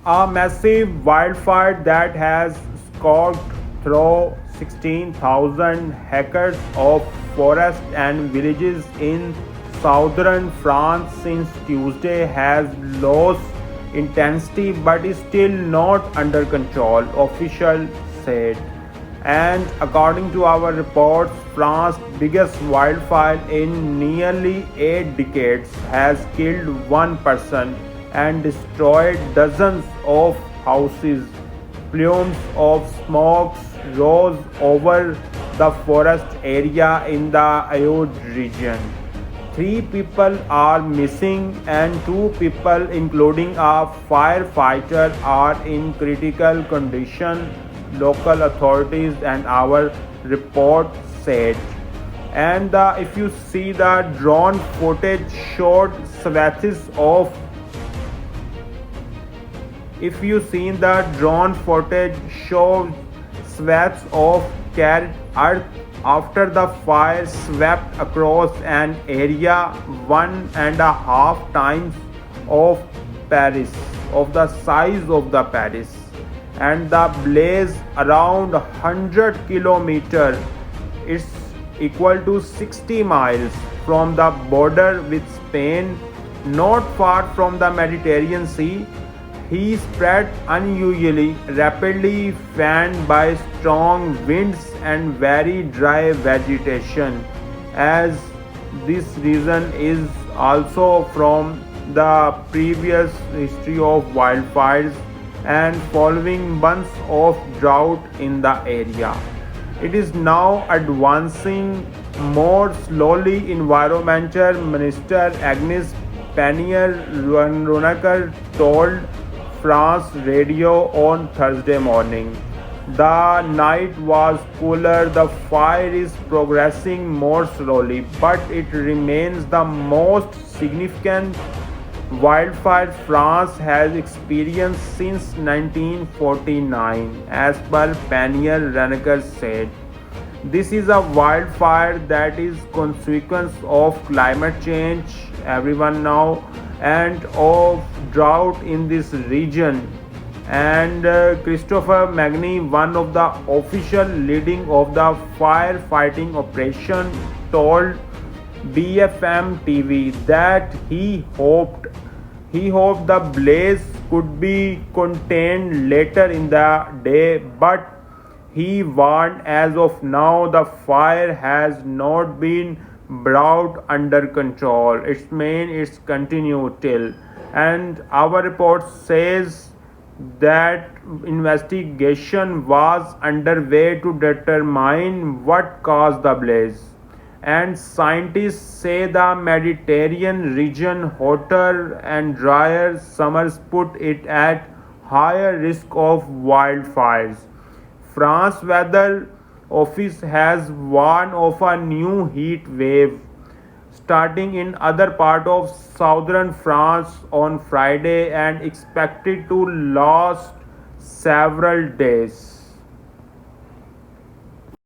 A massive wildfire that has scorched through 16,000 hectares of forest and villages in southern France since Tuesday has lost intensity but is still not under control, officials said. And according to our reports, France's biggest wildfire in nearly 8 decades has killed one person and destroyed dozens of houses. Plumes of smoke rose over the forest area in the Ayod region. Three people are missing and two people, including a firefighter, are in critical condition, local authorities and our report said. And if you see the drone footage showed swathes of if you seen the drone footage shows swaths of carved earth after the fire swept across an area 1.5 times of Paris, of the size of the Paris, and the blaze around 100 kilometers. It's equal to 60 miles from the border with Spain, not far from the Mediterranean Sea. He spread unusually rapidly, fanned by strong winds and very dry vegetation, as this region is also from the previous history of wildfires and following months of drought in the area. It is now advancing more slowly. Environmental Minister Agnes Pannier-Runacher told France Radio on Thursday morning. The night was cooler, the fire is progressing more slowly, but it remains the most significant wildfire France has experienced since 1949, as per Pannier-Runacher said. This is a wildfire that is consequence of climate change, everyone now, and of drought in this region. And Christopher Magny, one of the official leading of the firefighting operation, told BFM TV that he hoped the blaze could be contained later in the day, but he warned as of now the fire has not been brought under control. It's continued till. And our report says that investigation was underway to determine what caused the blaze. And scientists say the Mediterranean region, hotter and drier summers put it at higher risk of wildfires. France Weather Office has warned of a new heat wave starting in other part of southern France on Friday and expected to last several days.